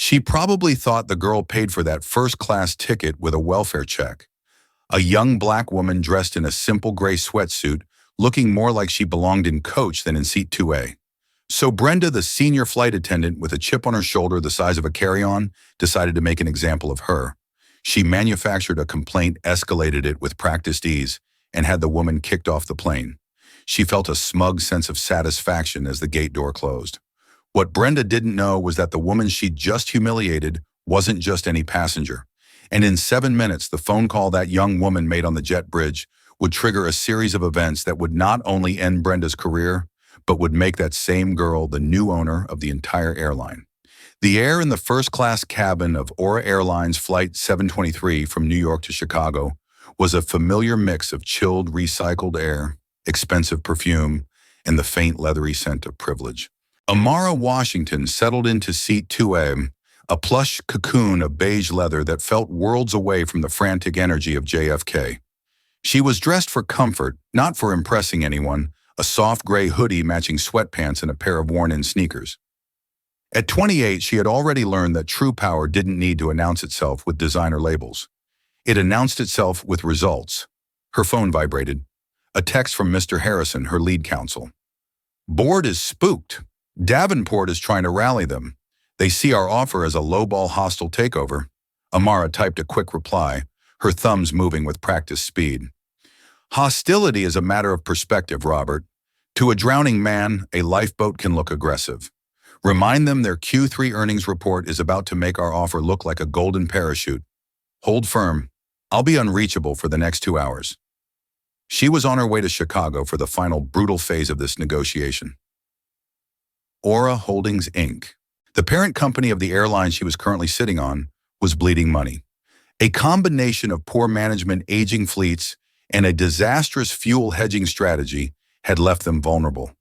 She probably thought the girl paid for that first-class ticket with a welfare check. A young black woman dressed in a simple gray sweatsuit, looking more like she belonged in coach than in seat 2A. So Brenda, the senior flight attendant with a chip on her shoulder the size of a carry-on, decided to make an example of her. She manufactured a complaint, escalated it with practiced ease, and had the woman kicked off the plane. She felt a smug sense of satisfaction as the gate door closed. What Brenda didn't know was that the woman she'd just humiliated wasn't just any passenger. And in 7 minutes, the phone call that young woman made on the jet bridge would trigger a series of events that would not only end Brenda's career, but would make that same girl the new owner of the entire airline. The air in the first-class cabin of Airline's Flight 723 from New York to Chicago was a familiar mix of chilled, recycled air, expensive perfume, and the faint, leathery scent of privilege. Amara Washington settled into seat 2A, a plush cocoon of beige leather that felt worlds away from the frantic energy of JFK. She was dressed for comfort, not for impressing anyone, a soft gray hoodie matching sweatpants and a pair of worn-in sneakers. At 28, she had already learned that true power didn't need to announce itself with designer labels. It announced itself with results. Her phone vibrated. A text from Mr. Harrison, her lead counsel. "Board is spooked. Davenport is trying to rally them. They see our offer as a lowball hostile takeover." Amara typed a quick reply, her thumbs moving with practiced speed. "Hostility is a matter of perspective, Robert. To a drowning man, a lifeboat can look aggressive. Remind them their Q3 earnings report is about to make our offer look like a golden parachute. Hold firm. I'll be unreachable for the next 2 hours." She was on her way to Chicago for the final brutal phase of this negotiation. Aura Holdings, Inc., the parent company of the airline she was currently sitting on, was bleeding money. A combination of poor management, aging fleets, and a disastrous fuel hedging strategy had left them vulnerable.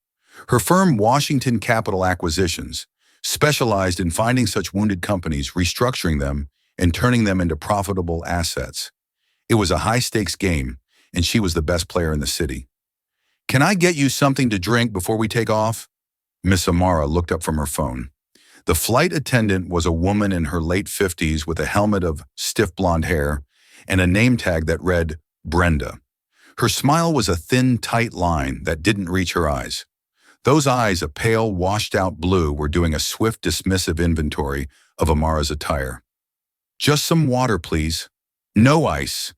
Her firm, Washington Capital Acquisitions, specialized in finding such wounded companies, restructuring them, and turning them into profitable assets. It was a high-stakes game, and she was the best player in the city. "Can I get you something to drink before we take off?" Miss Amara looked up from her phone. The flight attendant was a woman in her late 50s with a helmet of stiff blonde hair and a name tag that read Brenda. Her smile was a thin, tight line that didn't reach her eyes. Those eyes, a pale, washed-out blue, were doing a swift, dismissive inventory of Amara's attire. "Just some water, please. No ice."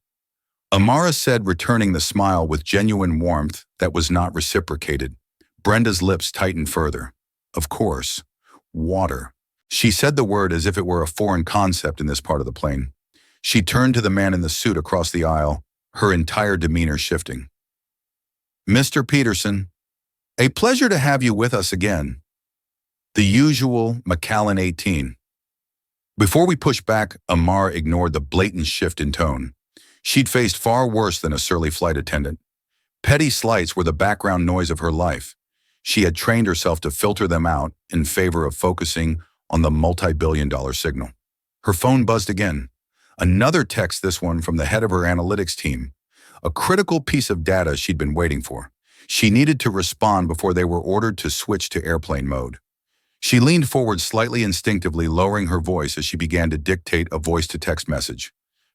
Amara said, returning the smile with genuine warmth that was not reciprocated. Brenda's lips tightened further. Of course. Water. She said the word as if it were a foreign concept in this part of the plane. She turned to the man in the suit across the aisle, her entire demeanor shifting. "Mr. Peterson, a pleasure to have you with us again." The usual McAllen 18. Before we pushed back, Amara ignored the blatant shift in tone. She'd faced far worse than a surly flight attendant. Petty slights were the background noise of her life. She had trained herself to filter them out in favor of focusing on the multi-billion-dollar signal. Her phone buzzed again. Another text, this one from the head of her analytics team. A critical piece of data she'd been waiting for. She needed to respond before they were ordered to switch to airplane mode. She leaned forward slightly instinctively, lowering her voice as she began to dictate a voice-to-text message.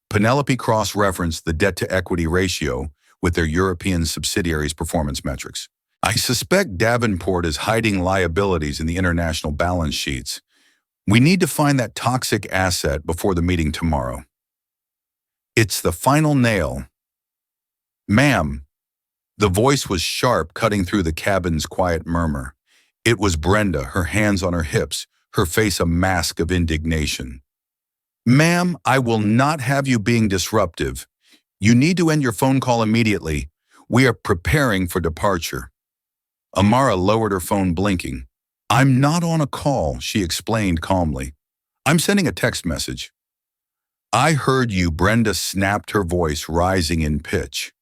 Penelope cross-referenced the debt-to-equity ratio with their European subsidiaries' performance metrics. "I suspect Davenport is hiding liabilities in the international balance sheets. We need to find that toxic asset before the meeting tomorrow. It's the final nail." "Ma'am." The voice was sharp, cutting through the cabin's quiet murmur. It was Brenda, her hands on her hips, her face a mask of indignation. "Ma'am, I will not have you being disruptive. You need to end your phone call immediately. We are preparing for departure." Amara lowered her phone, blinking. "I'm not on a call," she explained calmly. "I'm sending a text message." "I heard you," Brenda snapped, her voice rising in pitch.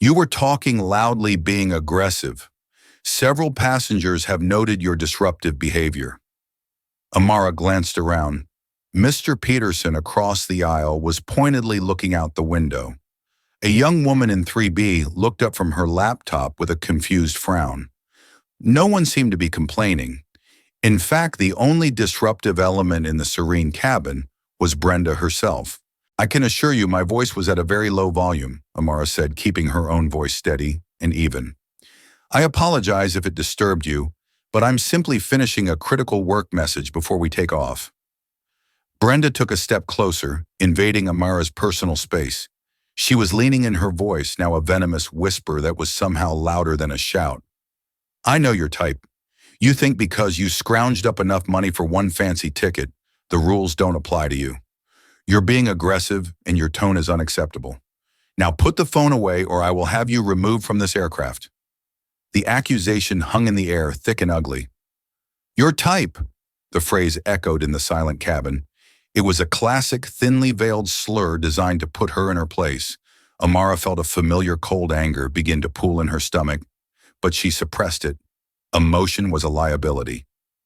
"You were talking loudly, being aggressive. Several passengers have noted your disruptive behavior." Amara glanced around. Mr. Peterson across the aisle was pointedly looking out the window. A young woman in 3B looked up from her laptop with a confused frown. No one seemed to be complaining. In fact, the only disruptive element in the serene cabin was Brenda herself. I can assure you my voice was at a very low volume, Amara said, keeping her own voice steady and even. I apologize if it disturbed you, but I'm simply finishing a critical work message before we take off. Brenda took a step closer, invading Amara's personal space. She was leaning in her voice, now a venomous whisper that was somehow louder than a shout. I know your type. You think because you scrounged up enough money for one fancy ticket, the rules don't apply to you. You're being aggressive and your tone is unacceptable. Now put the phone away or I will have you removed from this aircraft. The accusation hung in the air, thick and ugly. Your type, the phrase echoed in the silent cabin. It was a classic, thinly veiled slur designed to put her in her place. Amara felt a familiar cold anger begin to pool in her stomach, but she suppressed it. Emotion was a liability.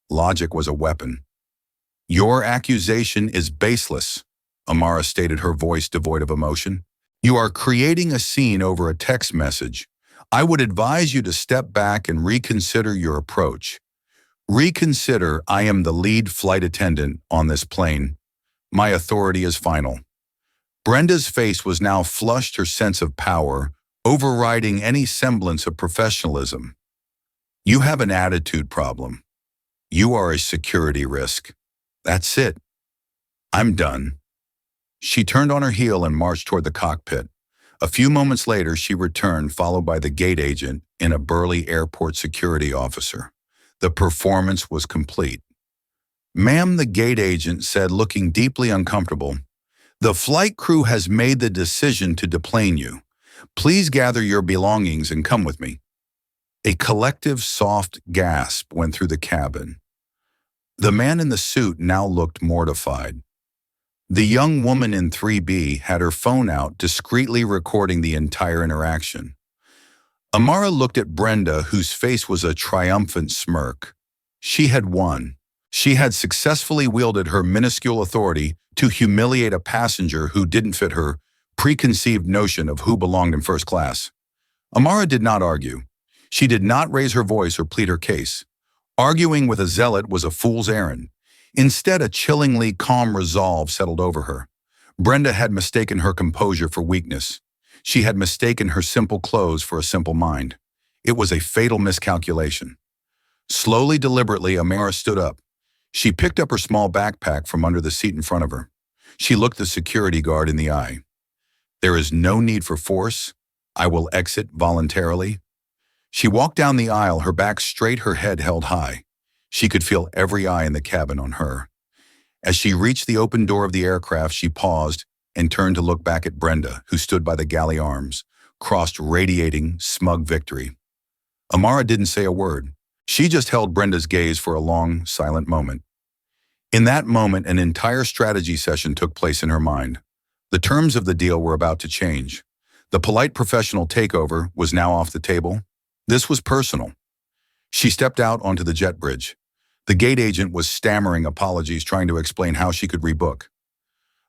Logic was a weapon. Your accusation is baseless, Amara stated, her voice devoid of emotion. You are creating a scene over a text message. I would advise you to step back and reconsider your approach. Reconsider, I am the lead flight attendant on this plane. My authority is final. Brenda's face was now flushed, her sense of power, overriding any semblance of professionalism. You have an attitude problem. You are a security risk. That's it. I'm done. She turned on her heel and marched toward the cockpit. A few moments later, she returned, followed by the gate agent and a burly airport security officer. The performance was complete. Ma'am, the gate agent said, looking deeply uncomfortable, the flight crew has made the decision to deplane you. Please gather your belongings and come with me. A collective soft gasp went through the cabin. The man in the suit now looked mortified. The young woman in 3B had her phone out, discreetly recording the entire interaction. Amara looked at Brenda, whose face was a triumphant smirk. She had won. She had successfully wielded her minuscule authority to humiliate a passenger who didn't fit her preconceived notion of who belonged in first class. Amara did not argue. She did not raise her voice or plead her case. Arguing with a zealot was a fool's errand. Instead, a chillingly calm resolve settled over her. Brenda had mistaken her composure for weakness. She had mistaken her simple clothes for a simple mind. It was a fatal miscalculation. Slowly, deliberately, Amara stood up. She picked up her small backpack from under the seat in front of her. She looked the security guard in the eye. There is no need for force. I will exit voluntarily. She walked down the aisle, her back straight, her head held high. She could feel every eye in the cabin on her. As she reached the open door of the aircraft, she paused and turned to look back at Brenda, who stood by the galley arms, crossed, radiating smug victory. Amara didn't say a word. She just held Brenda's gaze for a long, silent moment. In that moment, an entire strategy session took place in her mind. The terms of the deal were about to change. The polite professional takeover was now off the table. This was personal. She stepped out onto the jet bridge. The gate agent was stammering apologies, trying to explain how she could rebook.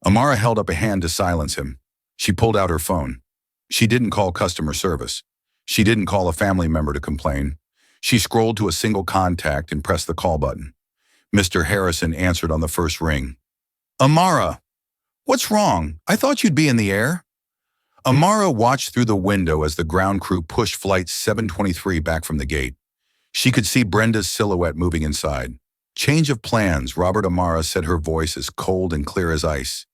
Amara held up a hand to silence him. She pulled out her phone. She didn't call customer service. She didn't call a family member to complain. She scrolled to a single contact and pressed the call button. Mr. Harrison answered on the first ring. Amara, what's wrong? I thought you'd be in the air. Amara watched through the window as the ground crew pushed Flight 723 back from the gate. She could see Brenda's silhouette moving inside. Change of plans, Robert. Amara said, her voice as cold and clear as ice.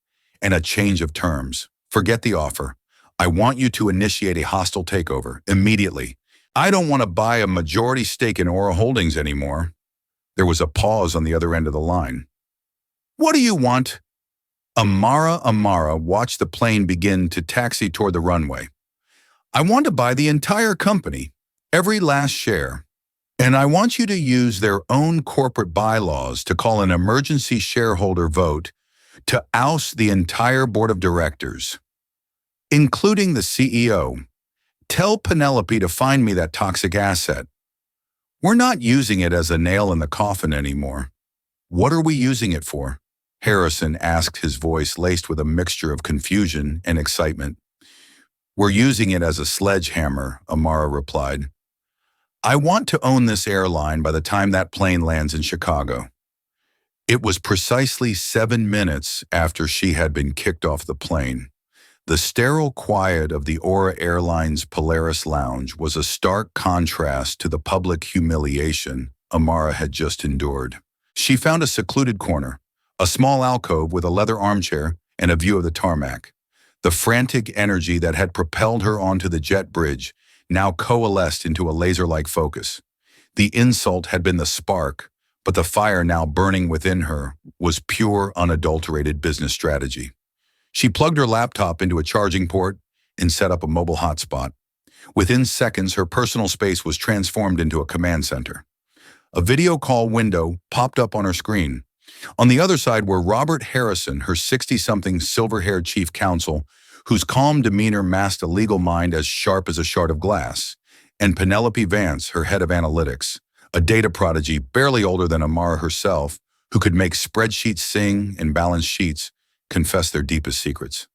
And a change of terms. Forget the offer. I want you to initiate a hostile takeover, immediately. I don't want to buy a majority stake in Aura Holdings anymore. There was a pause on the other end of the line. What do you want? Amara watched the plane begin to taxi toward the runway. I want to buy the entire company, every last share. And I want you to use their own corporate bylaws to call an emergency shareholder vote to oust the entire board of directors, including the CEO. Tell Penelope to find me that toxic asset. We're not using it as a nail in the coffin anymore. What are we using it for? Harrison asked, his voice laced with a mixture of confusion and excitement. We're using it as a sledgehammer, Amara replied. I want to own this airline by the time that plane lands in Chicago. It was precisely 7 minutes after she had been kicked off the plane. The sterile quiet of the Aura Airlines Polaris Lounge was a stark contrast to the public humiliation Amara had just endured. She found a secluded corner, a small alcove with a leather armchair and a view of the tarmac. The frantic energy that had propelled her onto the jet bridge now coalesced into a laser-like focus. The insult had been the spark, but the fire now burning within her was pure, unadulterated business strategy. She plugged her laptop into a charging port and set up a mobile hotspot. Within seconds, her personal space was transformed into a command center. A video call window popped up on her screen. On the other side were Robert Harrison, her 60-something silver-haired chief counsel, whose calm demeanor masked a legal mind as sharp as a shard of glass, and Penelope Vance, her head of analytics, a data prodigy barely older than Amara herself, who could make spreadsheets sing and balance sheets confess their deepest secrets.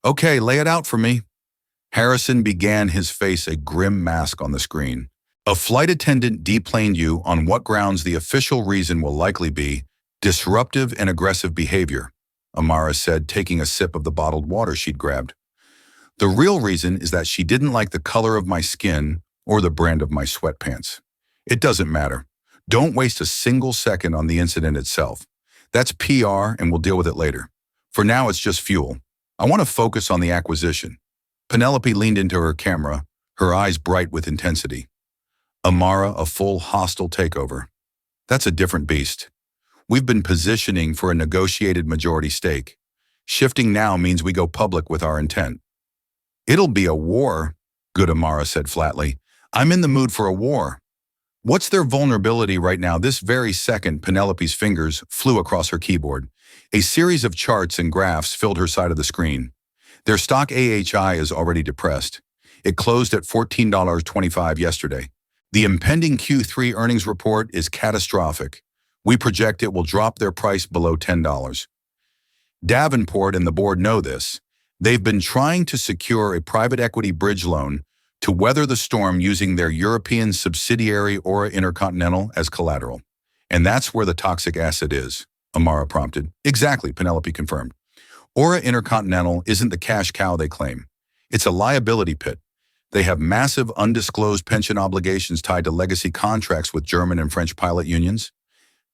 "Okay, lay it out for me." Harrison began, his face a grim mask on the screen. "A flight attendant deplaned you on what grounds? The official reason will likely be disruptive and aggressive behavior," Amara said, taking a sip of the bottled water she'd grabbed. "The real reason is that she didn't like the color of my skin or the brand of my sweatpants. It doesn't matter. Don't waste a single second on the incident itself. That's PR and we'll deal with it later. For now, it's just fuel. I want to focus on the acquisition." Penelope leaned into her camera, her eyes bright with intensity. "Amara, a full hostile takeover. That's a different beast. We've been positioning for a negotiated majority stake. Shifting now means we go public with our intent." "It'll be a war," good Amara said flatly. "I'm in the mood for a war." "What's their vulnerability right now?" This very second, Penelope's fingers flew across her keyboard. A series of charts and graphs filled her side of the screen. "Their stock AHI is already depressed. It closed at $14.25 yesterday. The impending Q3 earnings report is catastrophic. We project it will drop their price below $10. Davenport and the board know this. They've been trying to secure a private equity bridge loan to weather the storm using their European subsidiary Aura Intercontinental as collateral. And that's where the toxic asset is," Amara prompted. "Exactly," Penelope confirmed. "Aura Intercontinental isn't the cash cow they claim. It's a liability pit. They have massive undisclosed pension obligations tied to legacy contracts with German and French pilot unions.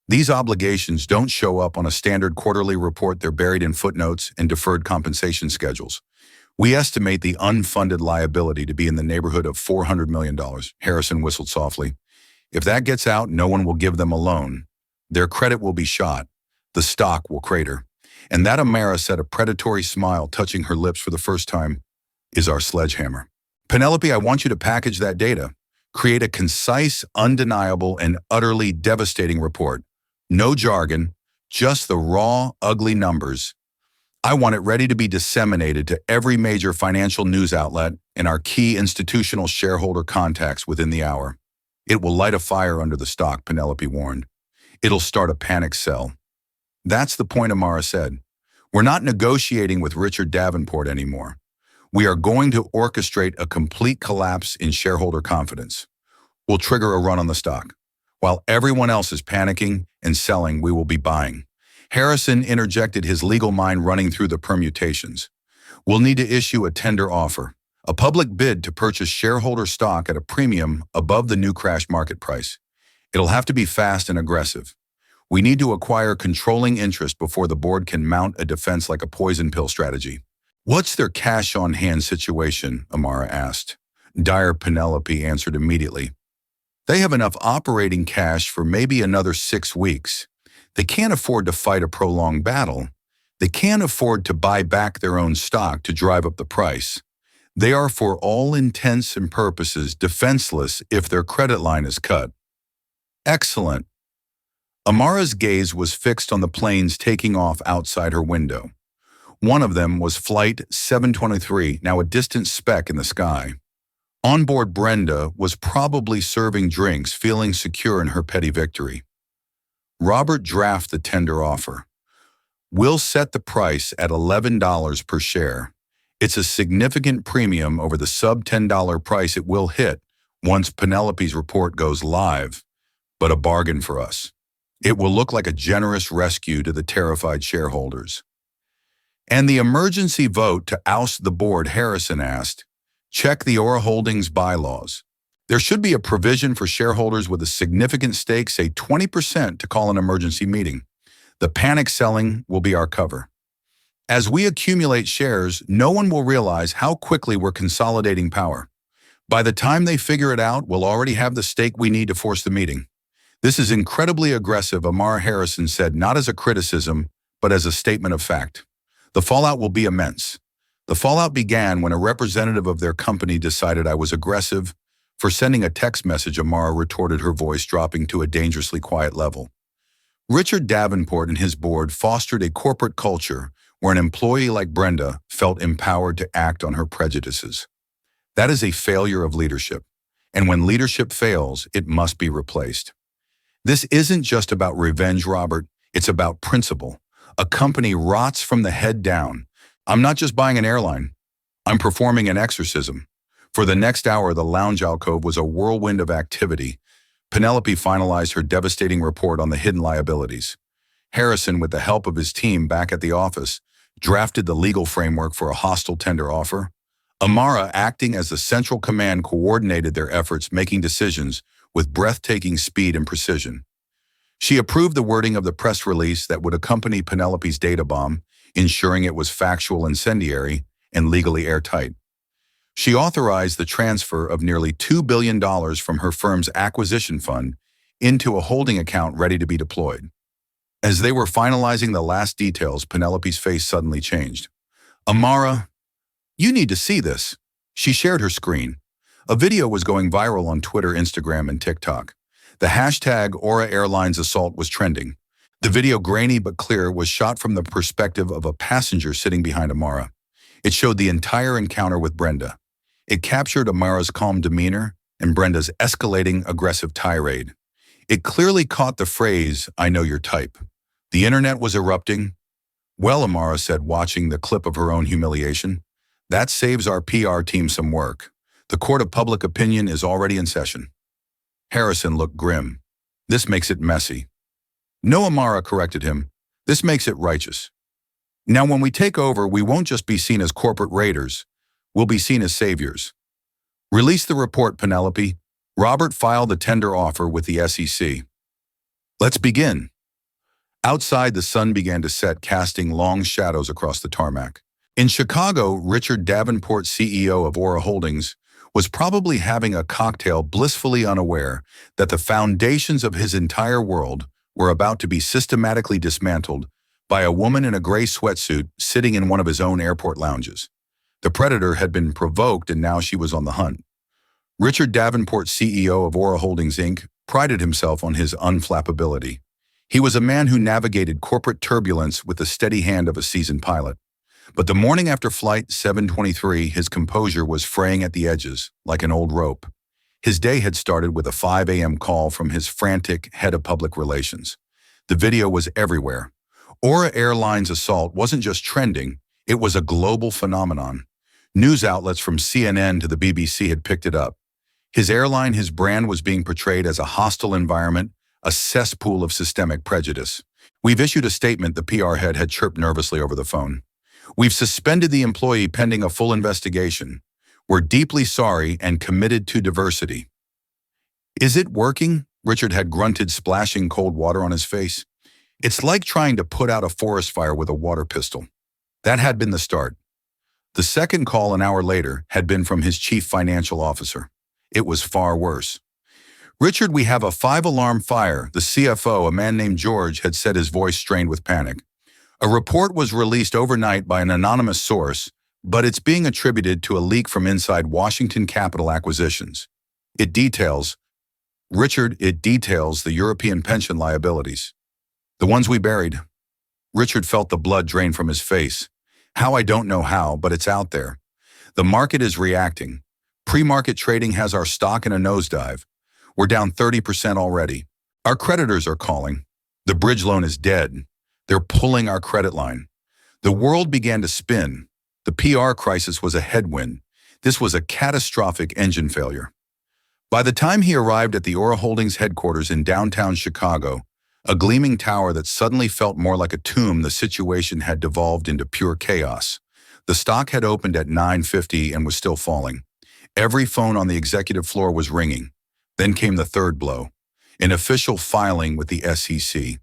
These obligations don't show up on a standard quarterly report. They're buried in footnotes and deferred compensation schedules. We estimate the unfunded liability to be in the neighborhood of $400 million, Harrison whistled softly. "If that gets out, no one will give them a loan. Their credit will be shot. The stock will crater." And that, Amara said, a predatory smile touching her lips for the first time, "is our sledgehammer." "Penelope, I want you to package that data. Create a concise, undeniable, and utterly devastating report. No jargon, just the raw, ugly numbers. I want it ready to be disseminated to every major financial news outlet and our key institutional shareholder contacts within the hour. It will light a fire under the stock," Penelope warned. "It'll start a panic sell." "That's the point," Amara said. "We're not negotiating with Richard Davenport anymore. We are going to orchestrate a complete collapse in shareholder confidence. We'll trigger a run on the stock. While everyone else is panicking and selling, we will be buying." Harrison interjected, his legal mind running through the permutations. "We'll need to issue a tender offer, a public bid to purchase shareholder stock at a premium above the new crash market price. It'll have to be fast and aggressive. We need to acquire controlling interest before the board can mount a defense like a poison pill strategy." "What's their cash on hand situation?" Amara asked. Dire, Penelope answered immediately. "They have enough operating cash for maybe another 6 weeks. They can't afford to fight a prolonged battle. They can't afford to buy back their own stock to drive up the price. They are, for all intents and purposes, defenseless if their credit line is cut." "Excellent." Amara's gaze was fixed on the planes taking off outside her window. One of them was Flight 723, now a distant speck in the sky. Onboard Brenda was probably serving drinks, feeling secure in her petty victory. "Robert, draft the tender offer. We'll set the price at $11 per share. It's a significant premium over the sub-$10 price it will hit once Penelope's report goes live, but a bargain for us. It will look like a generous rescue to the terrified shareholders. And the emergency vote to oust the board, Harrison asked. Check the Aura Holdings bylaws. There should be a provision for shareholders with a significant stake, say 20%, to call an emergency meeting. The panic selling will be our cover. As we accumulate shares, no one will realize how quickly we're consolidating power. By the time they figure it out, we'll already have the stake we need to force the meeting. This is incredibly aggressive, Amara Harrison said, not as a criticism, but as a statement of fact. The fallout will be immense. The fallout began when a representative of their company decided I was aggressive. For sending a text message, Amara retorted, her voice dropping to a dangerously quiet level. Richard Davenport and his board fostered a corporate culture where an employee like Brenda felt empowered to act on her prejudices. That is a failure of leadership. And when leadership fails, it must be replaced. This isn't just about revenge, Robert. It's about principle. A company rots from the head down. I'm not just buying an airline. I'm performing an exorcism. For the next hour, the lounge alcove was a whirlwind of activity. Penelope finalized her devastating report on the hidden liabilities. Harrison, with the help of his team back at the office, drafted the legal framework for a hostile tender offer. Amara, acting as the central command, coordinated their efforts, making decisions with breathtaking speed and precision. She approved the wording of the press release that would accompany Penelope's data bomb, ensuring it was factual, incendiary, and legally airtight. She authorized the transfer of nearly $2 billion from her firm's acquisition fund into a holding account ready to be deployed. As they were finalizing the last details, Penelope's face suddenly changed. Amara, you need to see this. She shared her screen. A video was going viral on Twitter, Instagram, and TikTok. The hashtag Aura Airlines assault was trending. The video, grainy but clear, was shot from the perspective of a passenger sitting behind Amara. It showed the entire encounter with Brenda. It captured Amara's calm demeanor and Brenda's escalating aggressive tirade. It clearly caught the phrase, "I know your type." The internet was erupting. Well, Amara said, watching the clip of her own humiliation, that saves our PR team some work. The court of public opinion is already in session. Harrison looked grim. This makes it messy. No, Amara corrected him. This makes it righteous. Now, when we take over, we won't just be seen as corporate raiders. We'll be seen as saviors. Release the report, Penelope. Robert filed the tender offer with the SEC. Let's begin. Outside, the sun began to set, casting long shadows across the tarmac. In Chicago, Richard Davenport, CEO of Aura Holdings, was probably having a cocktail, blissfully unaware that the foundations of his entire world were about to be systematically dismantled by a woman in a gray sweatsuit sitting in one of his own airport lounges. The predator had been provoked, and now she was on the hunt. Richard Davenport, CEO of Aura Holdings, Inc., prided himself on his unflappability. He was a man who navigated corporate turbulence with the steady hand of a seasoned pilot. But the morning after Flight 723, his composure was fraying at the edges, like an old rope. His day had started with a 5 a.m. call from his frantic head of public relations. The video was everywhere. Aura Airlines' assault wasn't just trending, it was a global phenomenon. News outlets from CNN to the BBC had picked it up. His airline, his brand, was being portrayed as a hostile environment, a cesspool of systemic prejudice. We've issued a statement, the PR head had chirped nervously over the phone. We've suspended the employee pending a full investigation. We're deeply sorry and committed to diversity. Is it working? Richard had grunted, splashing cold water on his face. It's like trying to put out a forest fire with a water pistol. That had been the start. The second call, an hour later, had been from his chief financial officer. It was far worse. Richard, we have a 5-alarm fire. The CFO, a man named George, had said, his voice strained with panic. A report was released overnight by an anonymous source, but it's being attributed to a leak from inside Washington Capital Acquisitions. It details the European pension liabilities. The ones we buried. Richard felt the blood drain from his face. How, I don't know how, but it's out there. The market is reacting. Pre-market trading has our stock in a nosedive. We're down 30% already. Our creditors are calling. The bridge loan is dead. They're pulling our credit line. The world began to spin. The PR crisis was a headwind. This was a catastrophic engine failure. By the time he arrived at the Aura Holdings headquarters in downtown Chicago, a gleaming tower that suddenly felt more like a tomb, the situation had devolved into pure chaos. The stock had opened at 9:50 and was still falling. Every phone on the executive floor was ringing. Then came the third blow, an official filing with the SEC,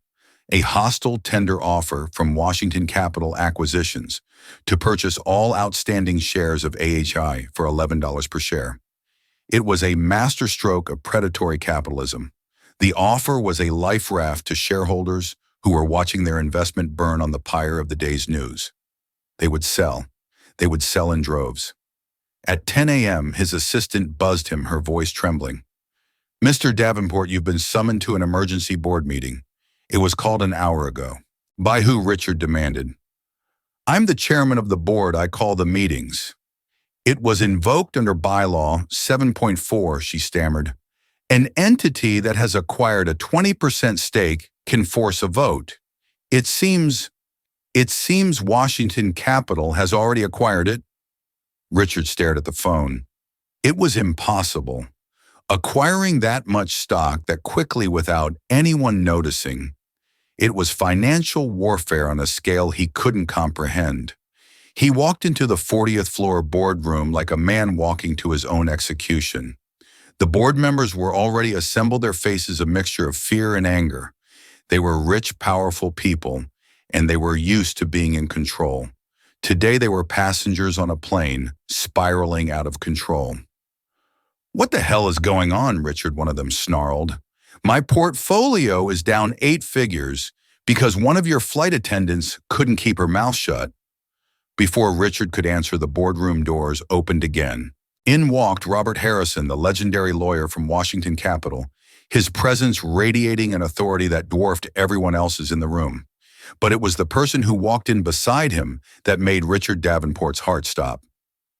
a hostile tender offer from Washington Capital Acquisitions to purchase all outstanding shares of AHI for $11 per share. It was a masterstroke of predatory capitalism. The offer was a life raft to shareholders who were watching their investment burn on the pyre of the day's news. They would sell. They would sell in droves. At 10 a.m., his assistant buzzed him, her voice trembling. "Mr. Davenport, you've been summoned to an emergency board meeting. It was called an hour ago." "By who?" Richard demanded. "I'm the chairman of the board. I call the meetings." "It was invoked under bylaw 7.4, she stammered. "An entity that has acquired a 20% stake can force a vote. It seems Washington Capital has already acquired it." Richard stared at the phone. It was impossible. Acquiring that much stock that quickly without anyone noticing. It was financial warfare on a scale he couldn't comprehend. He walked into the 40th floor boardroom like a man walking to his own execution. The board members were already assembled, their faces a mixture of fear and anger. They were rich, powerful people, and they were used to being in control. Today they were passengers on a plane, spiraling out of control. "What the hell is going on, Richard?" one of them snarled. "My portfolio is down 8 figures because one of your flight attendants couldn't keep her mouth shut." Before Richard could answer, the boardroom doors opened again. In walked Robert Harrison, the legendary lawyer from Washington Capital, his presence radiating an authority that dwarfed everyone else's in the room. But it was the person who walked in beside him that made Richard Davenport's heart stop.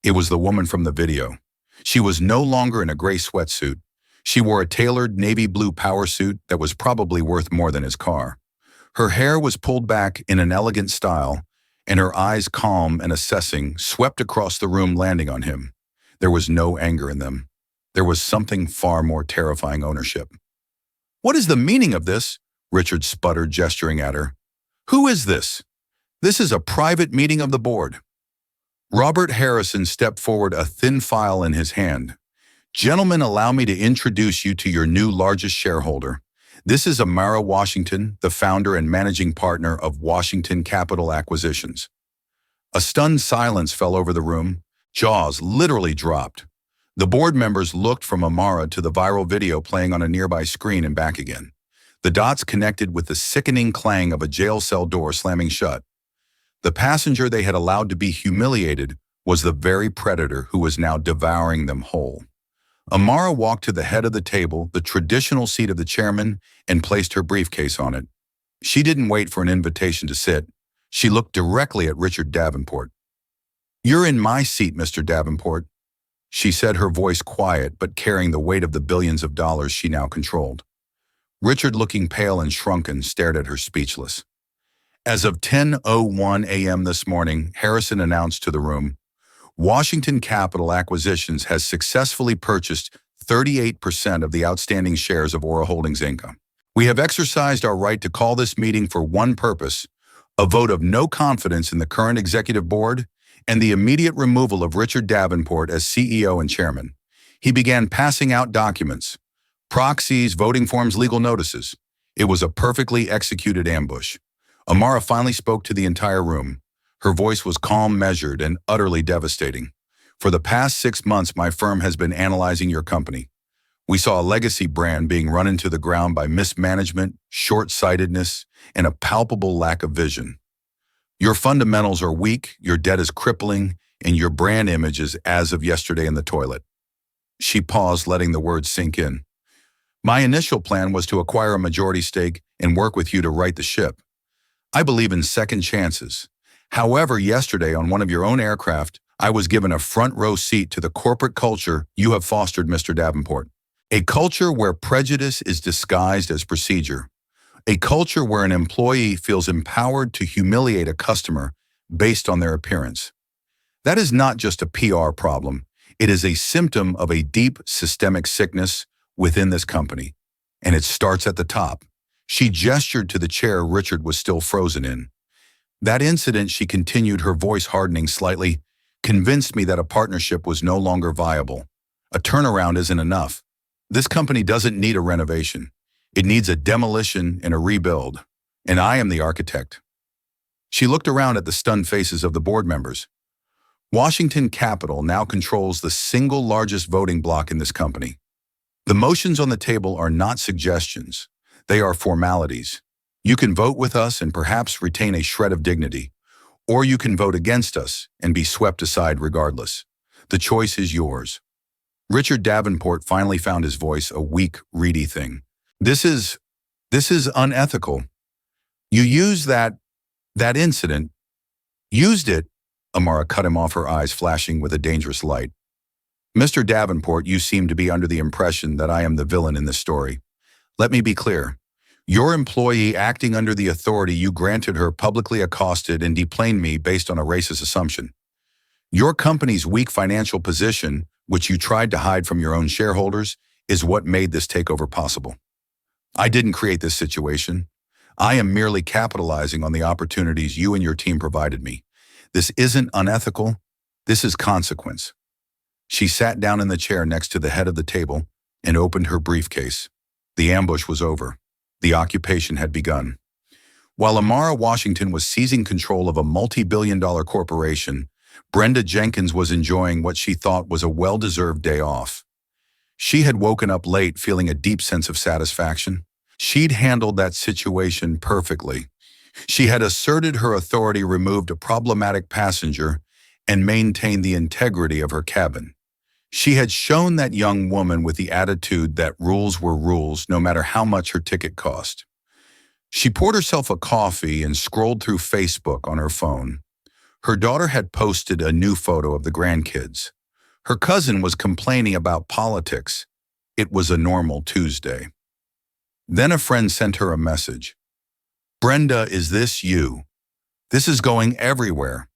It was the woman from the video. She was no longer in a gray sweatsuit. She wore a tailored navy blue power suit that was probably worth more than his car. Her hair was pulled back in an elegant style, and her eyes, calm and assessing, swept across the room, landing on him. There was no anger in them. There was something far more terrifying: ownership. "What is the meaning of this?" Richard sputtered, gesturing at her. "Who is this? This is a private meeting of the board." Robert Harrison stepped forward, a thin file in his hand. "Gentlemen, allow me to introduce you to your new largest shareholder. This is Amara Washington, the founder and managing partner of Washington Capital Acquisitions." A stunned silence fell over the room. Jaws literally dropped. The board members looked from Amara to the viral video playing on a nearby screen and back again. The dots connected with the sickening clang of a jail cell door slamming shut. The passenger they had allowed to be humiliated was the very predator who was now devouring them whole. Amara walked to the head of the table, the traditional seat of the chairman, and placed her briefcase on it. She didn't wait for an invitation to sit. She looked directly at Richard Davenport. "You're in my seat, Mr. Davenport," she said, her voice quiet but carrying the weight of the billions of dollars she now controlled. Richard, looking pale and shrunken, stared at her speechless. As of 10:01 a.m. this morning, Harrison announced to the room, "Washington Capital Acquisitions has successfully purchased 38% of the outstanding shares of Aura Holdings Inc. We have exercised our right to call this meeting for one purpose: a vote of no confidence in the current executive board and the immediate removal of Richard Davenport as CEO and chairman." He began passing out documents, proxies, voting forms, legal notices. It was a perfectly executed ambush. Amara finally spoke to the entire room. Her voice was calm, measured, and utterly devastating. "For the past 6 months, my firm has been analyzing your company. We saw a legacy brand being run into the ground by mismanagement, short-sightedness, and a palpable lack of vision. Your fundamentals are weak, your debt is crippling, and your brand image is as of yesterday in the toilet." She paused, letting the words sink in. "My initial plan was to acquire a majority stake and work with you to right the ship. I believe in second chances. However, yesterday on one of your own aircraft, I was given a front row seat to the corporate culture you have fostered, Mr. Davenport. A culture where prejudice is disguised as procedure. A culture where an employee feels empowered to humiliate a customer based on their appearance. That is not just a PR problem. It is a symptom of a deep systemic sickness within this company, and it starts at the top. She gestured to the chair Richard was still frozen in. That incident, she continued, her voice hardening slightly, convinced me that a partnership was no longer viable. A turnaround isn't enough. This company doesn't need a renovation. It needs a demolition and a rebuild. And I am the architect. She looked around at the stunned faces of the board members. Washington Capital now controls the single largest voting bloc in this company. The motions on the table are not suggestions. They are formalities. You can vote with us and perhaps retain a shred of dignity, or you can vote against us and be swept aside regardless. The choice is yours. Richard Davenport finally found his voice, a weak, reedy thing. This is unethical. You used that incident. Used it. Amara cut him off, her eyes flashing with a dangerous light. Mr. Davenport, you seem to be under the impression that I am the villain in this story. Let me be clear. Your employee, acting under the authority you granted her, publicly accosted and deplaned me based on a racist assumption. Your company's weak financial position, which you tried to hide from your own shareholders, is what made this takeover possible. I didn't create this situation. I am merely capitalizing on the opportunities you and your team provided me. This isn't unethical. This is consequence. She sat down in the chair next to the head of the table and opened her briefcase. The ambush was over. The occupation had begun. While Amara Washington was seizing control of a multi-billion-dollar corporation, Brenda Jenkins was enjoying what she thought was a well-deserved day off. She had woken up late feeling a deep sense of satisfaction. She'd handled that situation perfectly. She had asserted her authority, removed a problematic passenger, and maintained the integrity of her cabin. She had shown that young woman with the attitude that rules were rules no matter how much her ticket cost. She poured herself a coffee and scrolled through Facebook on her phone. Her daughter had posted a new photo of the grandkids. Her cousin was complaining about politics. It was a normal Tuesday. Then a friend sent her a message. Brenda, is this you? This is going everywhere.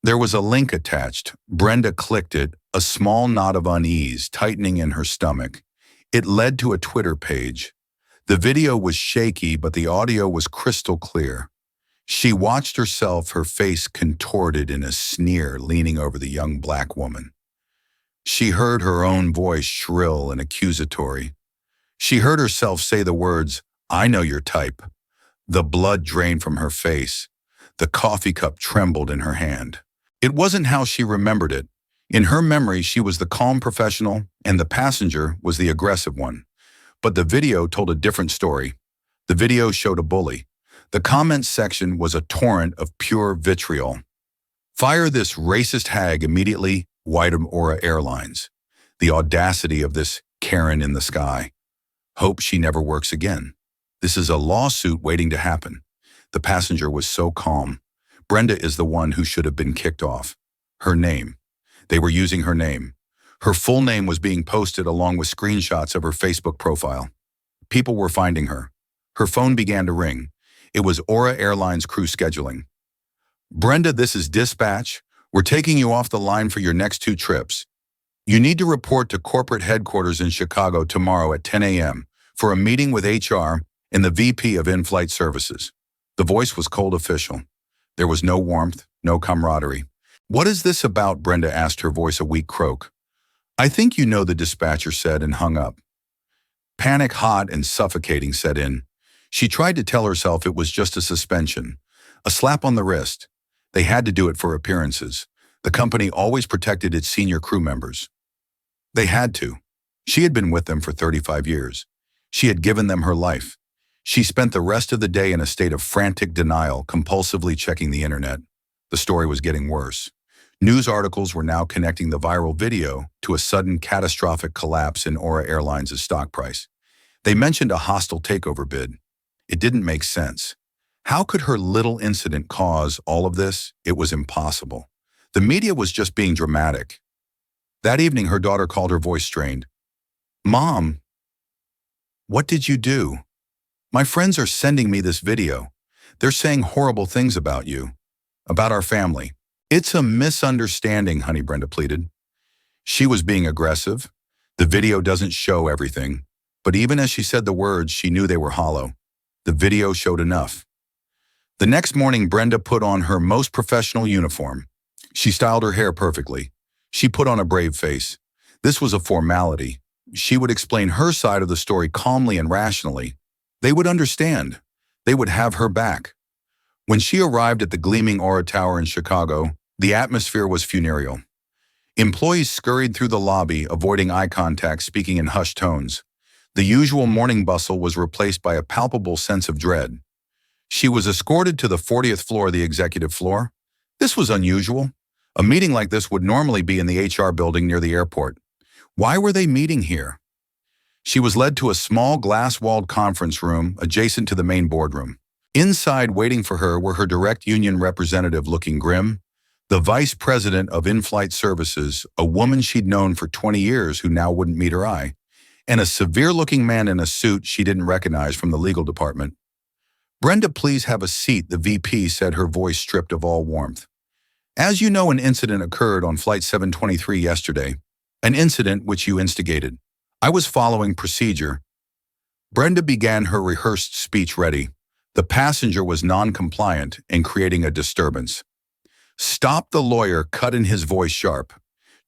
There was a link attached. Brenda clicked it, a small knot of unease tightening in her stomach. It led to a Twitter page. The video was shaky, but the audio was crystal clear. She watched herself, her face contorted in a sneer, leaning over the young black woman. She heard her own voice shrill and accusatory. She heard herself say the words, "I know your type." The blood drained from her face. The coffee cup trembled in her hand. It wasn't how she remembered it. In her memory, she was the calm professional, and the passenger was the aggressive one. But the video told a different story. The video showed a bully. The comments section was a torrent of pure vitriol. Fire this racist hag immediately, White Aura Airlines. The audacity of this Karen in the sky. Hope she never works again. This is a lawsuit waiting to happen. The passenger was so calm. Brenda is the one who should have been kicked off. Her name. They were using her name. Her full name was being posted along with screenshots of her Facebook profile. People were finding her. Her phone began to ring. It was Aura Airlines crew scheduling. Brenda, this is dispatch. We're taking you off the line for your next 2 trips. You need to report to corporate headquarters in Chicago tomorrow at 10 a.m. for a meeting with HR and the VP of In-Flight Services. The voice was cold official. There was no warmth, no camaraderie. What is this about? Brenda asked, her voice a weak croak. I think you know, the dispatcher said, and hung up. Panic, hot and suffocating, set in. She tried to tell herself it was just a suspension, a slap on the wrist. They had to do it for appearances. The company always protected its senior crew members. They had to. She had been with them for 35 years. She had given them her life. She spent the rest of the day in a state of frantic denial, compulsively checking the internet. The story was getting worse. News articles were now connecting the viral video to a sudden catastrophic collapse in Aura Airlines' stock price. They mentioned a hostile takeover bid. It didn't make sense. How could her little incident cause all of this? It was impossible. The media was just being dramatic. That evening, her daughter called, her voice strained. Mom, what did you do? My friends are sending me this video. They're saying horrible things about you, about our family. It's a misunderstanding, honey, Brenda pleaded. She was being aggressive. The video doesn't show everything, but even as she said the words, she knew they were hollow. The video showed enough. The next morning, Brenda put on her most professional uniform. She styled her hair perfectly. She put on a brave face. This was a formality. She would explain her side of the story calmly and rationally. They would understand. They would have her back. When she arrived at the gleaming Aura Tower in Chicago, the atmosphere was funereal. Employees scurried through the lobby, avoiding eye contact, speaking in hushed tones. The usual morning bustle was replaced by a palpable sense of dread. She was escorted to the 40th floor, the executive floor. This was unusual. A meeting like this would normally be in the HR building near the airport. Why were they meeting here? She was led to a small glass-walled conference room adjacent to the main boardroom. Inside, waiting for her, were her direct union representative looking grim, the vice president of in-flight services, a woman she'd known for 20 years who now wouldn't meet her eye, and a severe-looking man in a suit she didn't recognize from the legal department. "Brenda, please have a seat," the VP said, her voice stripped of all warmth. "As you know, an incident occurred on Flight 723 yesterday, an incident which you instigated. I was following procedure." Brenda began her rehearsed speech ready. The passenger was non-compliant and creating a disturbance. "Stop," the lawyer cut in, his voice sharp.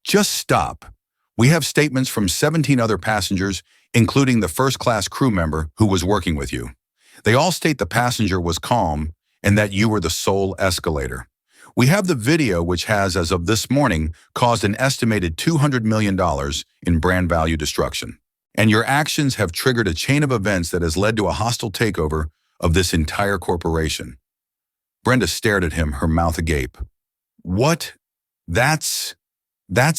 "Just stop. We have statements from 17 other passengers, including the first-class crew member who was working with you. They all state the passenger was calm and that you were the sole escalator. We have the video, which has, as of this morning, caused an estimated $200 million in brand value destruction. And your actions have triggered a chain of events that has led to a hostile takeover of this entire corporation." Brenda stared at him, her mouth agape. "What? That's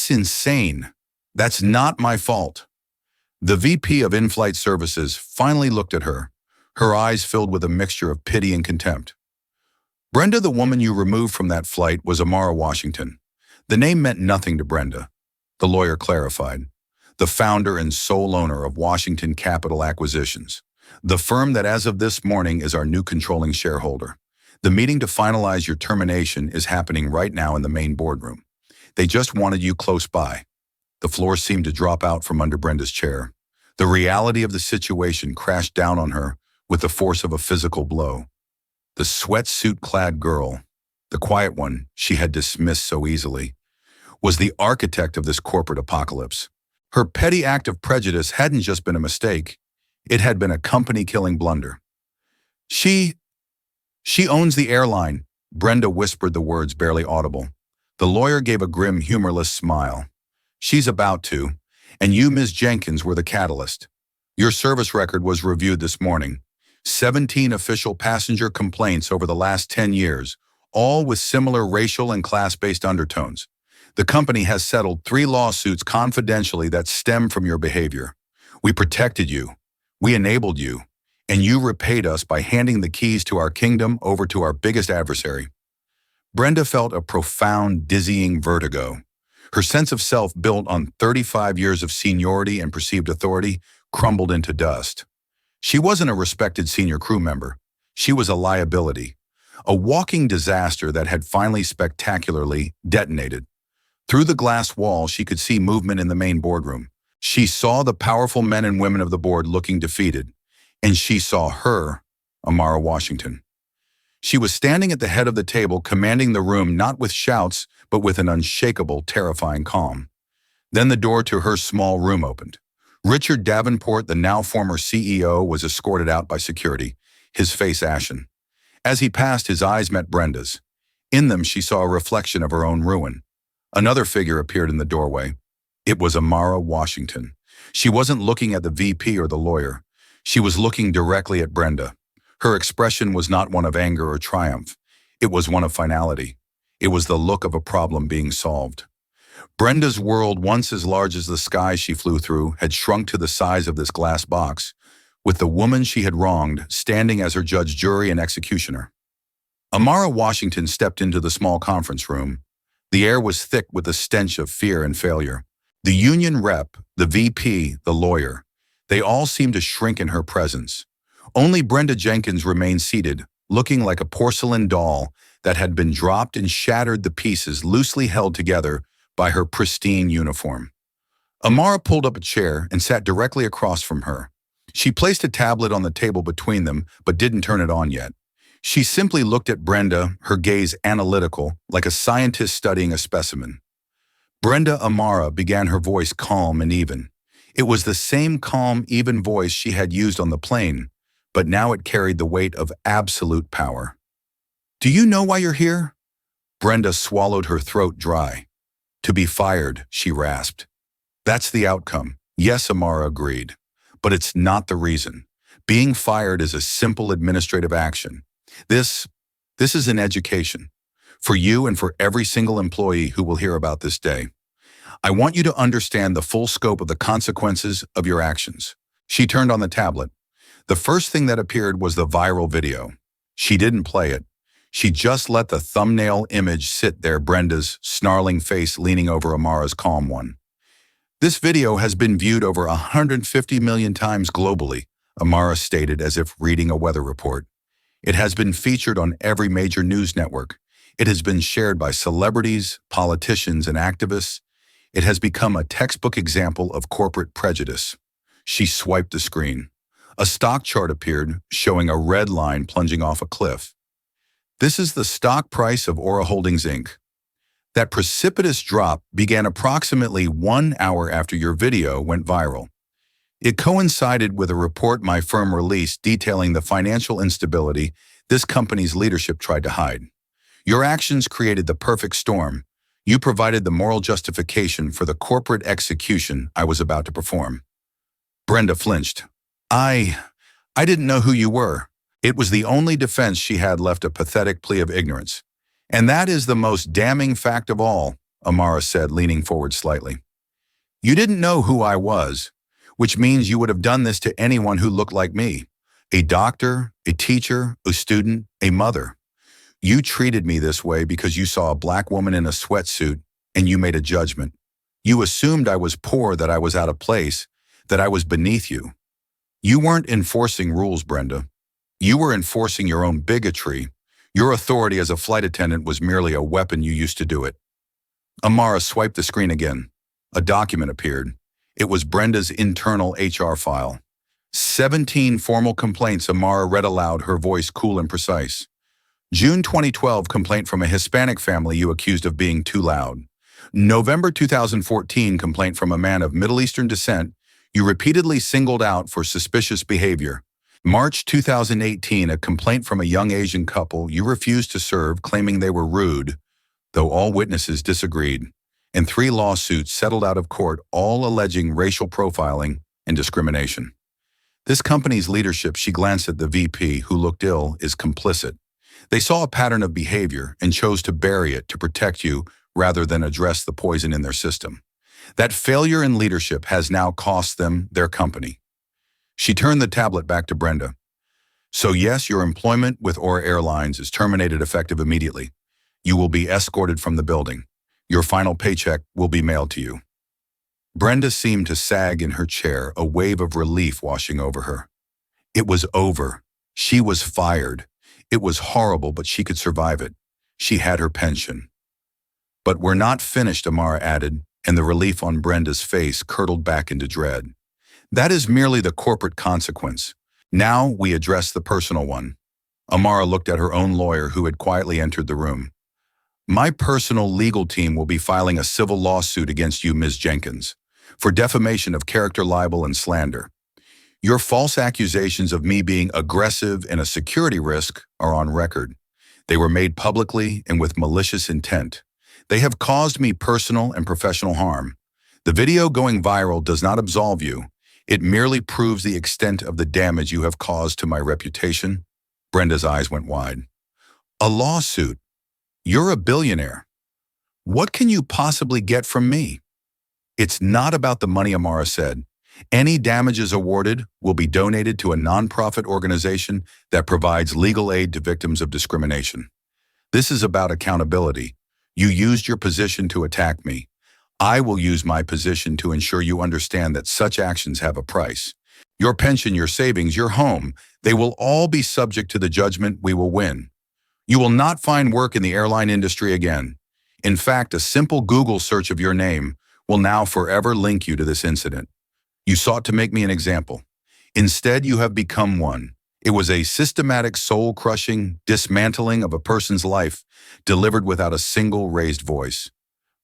insane. That's not my fault." The VP of In-Flight Services finally looked at her, her eyes filled with a mixture of pity and contempt. "Brenda, the woman you removed from that flight was Amara Washington." The name meant nothing to Brenda. The lawyer clarified. "The founder and sole owner of Washington Capital Acquisitions, the firm that as of this morning is our new controlling shareholder. The meeting to finalize your termination is happening right now in the main boardroom. They just wanted you close by." The floor seemed to drop out from under Brenda's chair. The reality of the situation crashed down on her with the force of a physical blow. The sweatsuit-clad girl, the quiet one she had dismissed so easily, was the architect of this corporate apocalypse. Her petty act of prejudice hadn't just been a mistake. It had been a company-killing blunder. She owns the airline," Brenda whispered, the words barely audible. The lawyer gave a grim, humorless smile. "She's about to, and you, Ms. Jenkins, were the catalyst. Your service record was reviewed this morning. 17 official passenger complaints over the last 10 years, all with similar racial and class-based undertones. The company has settled 3 lawsuits confidentially that stem from your behavior. We protected you, we enabled you, and you repaid us by handing the keys to our kingdom over to our biggest adversary." Brenda felt a profound, dizzying vertigo. Her sense of self, built on 35 years of seniority and perceived authority, crumbled into dust. She wasn't a respected senior crew member. She was a liability, a walking disaster that had finally spectacularly detonated. Through the glass wall, she could see movement in the main boardroom. She saw the powerful men and women of the board looking defeated, and she saw her, Amara Washington. She was standing at the head of the table, commanding the room not with shouts, but with an unshakable, terrifying calm. Then the door to her small room opened. Richard Davenport, the now former CEO, was escorted out by security, his face ashen. As he passed, his eyes met Brenda's. In them, she saw a reflection of her own ruin. Another figure appeared in the doorway. It was Amara Washington. She wasn't looking at the VP or the lawyer. She was looking directly at Brenda. Her expression was not one of anger or triumph. It was one of finality. It was the look of a problem being solved. Brenda's world, once as large as the sky she flew through, had shrunk to the size of this glass box, with the woman she had wronged standing as her judge, jury, and executioner. Amara Washington stepped into the small conference room. The air was thick with the stench of fear and failure. The union rep, the VP, the lawyer, they all seemed to shrink in her presence. Only Brenda Jenkins remained seated, looking like a porcelain doll that had been dropped and shattered, the pieces loosely held together by her pristine uniform. Amara pulled up a chair and sat directly across from her. She placed a tablet on the table between them, but didn't turn it on yet. She simply looked at Brenda, her gaze analytical, like a scientist studying a specimen. Brenda Amara began, her voice calm and even. It was the same calm, even voice she had used on the plane, but now it carried the weight of absolute power. "Do you know why you're here?" Brenda swallowed, her throat dry. "To be fired," she rasped. "That's the outcome." "Yes," Amara agreed. "But it's not the reason. Being fired is a simple administrative action. This is an education. For you and for every single employee who will hear about this day. I want you to understand the full scope of the consequences of your actions." She turned on the tablet. The first thing that appeared was the viral video. She didn't play it. She just let the thumbnail image sit there, Brenda's snarling face leaning over Amara's calm one. "This video has been viewed over 150 million times globally," Amara stated as if reading a weather report. "It has been featured on every major news network. It has been shared by celebrities, politicians, and activists. It has become a textbook example of corporate prejudice." She swiped the screen. A stock chart appeared, showing a red line plunging off a cliff. "This is the stock price of Aura Holdings, Inc. That precipitous drop began approximately 1 hour after your video went viral. It coincided with a report my firm released detailing the financial instability this company's leadership tried to hide. Your actions created the perfect storm. You provided the moral justification for the corporate execution I was about to perform." Brenda flinched. I didn't know who you were." It was the only defense she had left, a pathetic plea of ignorance. "And that is the most damning fact of all," Amara said, leaning forward slightly. "You didn't know who I was, which means you would have done this to anyone who looked like me. A doctor, a teacher, a student, a mother. You treated me this way because you saw a black woman in a sweatsuit and you made a judgment. You assumed I was poor, that I was out of place, that I was beneath you. You weren't enforcing rules, Brenda. You were enforcing your own bigotry. Your authority as a flight attendant was merely a weapon you used to do it." Amara swiped the screen again. A document appeared. It was Brenda's internal HR file. 17 formal complaints, Amara read aloud, her voice cool and precise. June 2012, complaint from a Hispanic family you accused of being too loud. November 2014, complaint from a man of Middle Eastern descent you repeatedly singled out for suspicious behavior. March 2018, a complaint from a young Asian couple you refused to serve, claiming they were rude, though all witnesses disagreed. And 3 lawsuits settled out of court, all alleging racial profiling and discrimination. This company's leadership, she glanced at the VP, who looked ill, is complicit. They saw a pattern of behavior and chose to bury it to protect you rather than address the poison in their system. That failure in leadership has now cost them their company. She turned the tablet back to Brenda. "So yes, your employment with Aura Airlines is terminated effective immediately. You will be escorted from the building. Your final paycheck will be mailed to you." Brenda seemed to sag in her chair, a wave of relief washing over her. It was over. She was fired. It was horrible, but she could survive it. She had her pension. "But we're not finished," Amara added, and the relief on Brenda's face curdled back into dread. "That is merely the corporate consequence. Now we address the personal one." Amara looked at her own lawyer, who had quietly entered the room. "My personal legal team will be filing a civil lawsuit against you, Ms. Jenkins, for defamation of character, libel, and slander. Your false accusations of me being aggressive and a security risk are on record. They were made publicly and with malicious intent. They have caused me personal and professional harm. The video going viral does not absolve you. It merely proves the extent of the damage you have caused to my reputation." Brenda's eyes went wide. "A lawsuit? You're a billionaire. What can you possibly get from me?" "It's not about the money," Amara said. "Any damages awarded will be donated to a nonprofit organization that provides legal aid to victims of discrimination. This is about accountability. You used your position to attack me. I will use my position to ensure you understand that such actions have a price. Your pension, your savings, your home, they will all be subject to the judgment we will win. You will not find work in the airline industry again. In fact, a simple Google search of your name will now forever link you to this incident. You sought to make me an example. Instead, you have become one. It was a systematic, soul-crushing dismantling of a person's life, delivered without a single raised voice.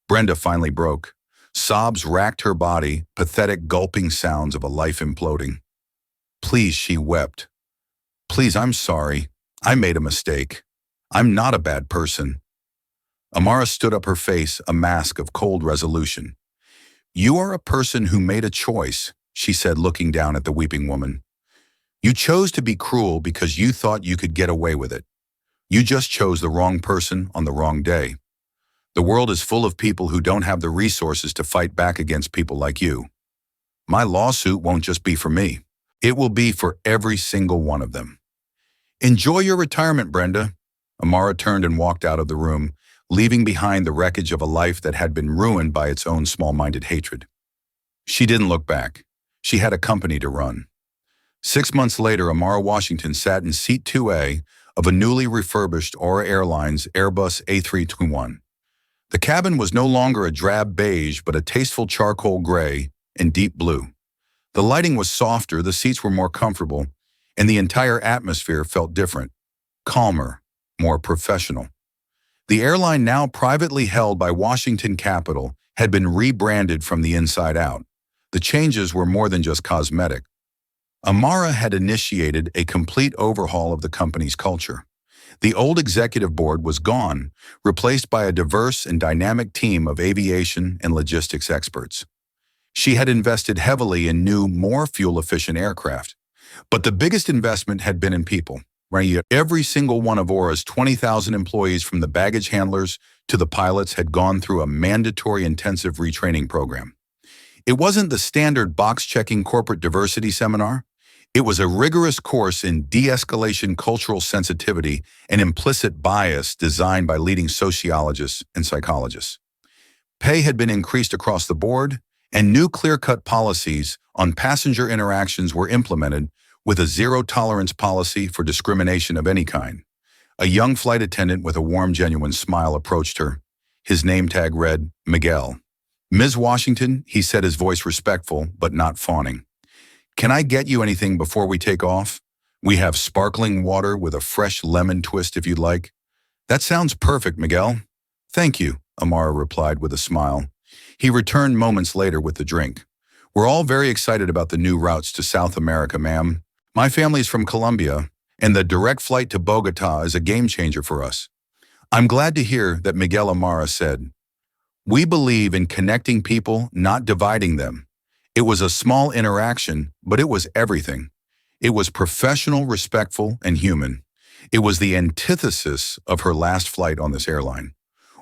Brenda finally broke. Sobs racked her body, pathetic gulping sounds of a life imploding. Please, she wept. Please, I'm sorry. I made a mistake. I'm not a bad person. Amara stood up, her face a mask of cold resolution. You are a person who made a choice, she said, looking down at the weeping woman. You chose to be cruel because you thought you could get away with it. You just chose the wrong person on the wrong day. The world is full of people who don't have the resources to fight back against people like you. My lawsuit won't just be for me. It will be for every single one of them. Enjoy your retirement, Brenda. Amara turned and walked out of the room, leaving behind the wreckage of a life that had been ruined by its own small-minded hatred. She didn't look back. She had a company to run. 6 months later, Amara Washington sat in seat 2A of a newly refurbished Airline's Airbus A321. The cabin was no longer a drab beige, but a tasteful charcoal gray and deep blue. The lighting was softer, the seats were more comfortable, and the entire atmosphere felt different, calmer, more professional. The airline, now privately held by Washington Capital, had been rebranded from the inside out. The changes were more than just cosmetic. Amara had initiated a complete overhaul of the company's culture. The old executive board was gone, replaced by a diverse and dynamic team of aviation and logistics experts. She had invested heavily in new, more fuel-efficient aircraft. But the biggest investment had been in people. Right? Every single one of Aura's 20,000 employees, from the baggage handlers to the pilots, had gone through a mandatory intensive retraining program. It wasn't the standard box-checking corporate diversity seminar. It was a rigorous course in de-escalation, cultural sensitivity, and implicit bias designed by leading sociologists and psychologists. Pay had been increased across the board, and new clear-cut policies on passenger interactions were implemented, with a zero-tolerance policy for discrimination of any kind. A young flight attendant with a warm, genuine smile approached her. His name tag read, Miguel. Ms. Washington, he said, his voice respectful but not fawning. Can I get you anything before we take off? We have sparkling water with a fresh lemon twist if you'd like. That sounds perfect, Miguel. Thank you, Amara replied with a smile. He returned moments later with the drink. We're all very excited about the new routes to South America, ma'am. My family's from Colombia, and the direct flight to Bogota is a game changer for us. I'm glad to hear that, Miguel. Amara said. We believe in connecting people, not dividing them. It was a small interaction, but it was everything. It was professional, respectful, and human. It was the antithesis of her last flight on this airline.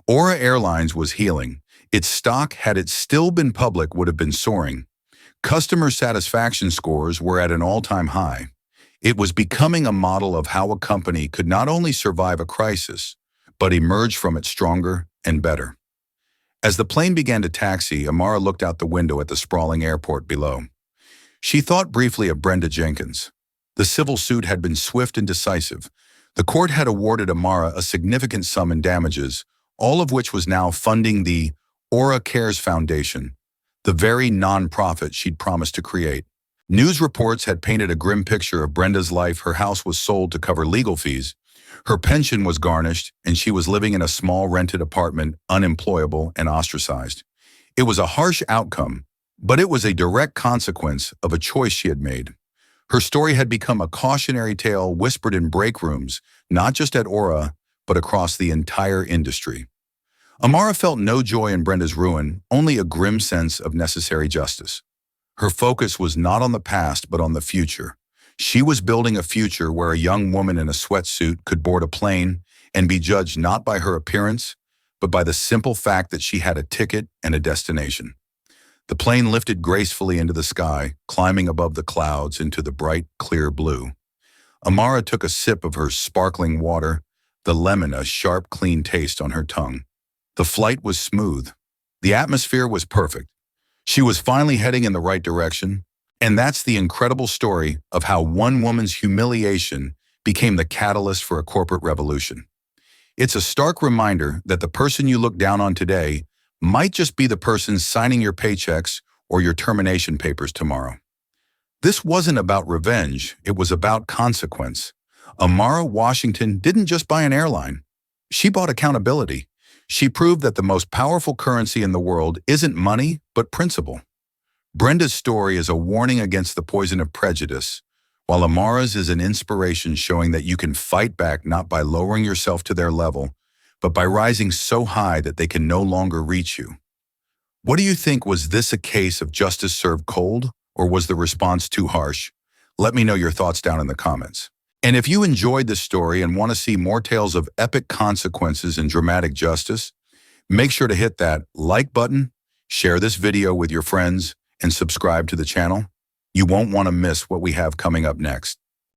Aura Airlines was healing. Its stock, had it still been public, would have been soaring. Customer satisfaction scores were at an all-time high. It was becoming a model of how a company could not only survive a crisis, but emerge from it stronger and better. As the plane began to taxi, Amara looked out the window at the sprawling airport below. She thought briefly of Brenda Jenkins. The civil suit had been swift and decisive. The court had awarded Amara a significant sum in damages, all of which was now funding the Aura Cares Foundation, the very non-profit she'd promised to create. News reports had painted a grim picture of Brenda's life. Her house was sold to cover legal fees. Her pension was garnished, and she was living in a small rented apartment, unemployable and ostracized. It was a harsh outcome, but it was a direct consequence of a choice she had made. Her story had become a cautionary tale whispered in break rooms, not just at Aura, but across the entire industry. Amara felt no joy in Brenda's ruin, only a grim sense of necessary justice. Her focus was not on the past, but on the future. She was building a future where a young woman in a sweatsuit could board a plane and be judged not by her appearance, but by the simple fact that she had a ticket and a destination. The plane lifted gracefully into the sky, climbing above the clouds into the bright, clear blue. Amara took a sip of her sparkling water, the lemon a sharp, clean taste on her tongue. The flight was smooth. The atmosphere was perfect. She was finally heading in the right direction, and that's the incredible story of how one woman's humiliation became the catalyst for a corporate revolution. It's a stark reminder that the person you look down on today might just be the person signing your paychecks or your termination papers tomorrow. This wasn't about revenge, it was about consequence. Amara Washington didn't just buy an airline. She bought accountability. She proved that the most powerful currency in the world isn't money, but principle. Brenda's story is a warning against the poison of prejudice, while Amara's is an inspiration showing that you can fight back not by lowering yourself to their level, but by rising so high that they can no longer reach you. What do you think? Was this a case of justice served cold, or was the response too harsh? Let me know your thoughts down in the comments. And if you enjoyed this story and want to see more tales of epic consequences and dramatic justice, make sure to hit that like button, share this video with your friends, and subscribe to the channel. You won't want to miss what we have coming up next.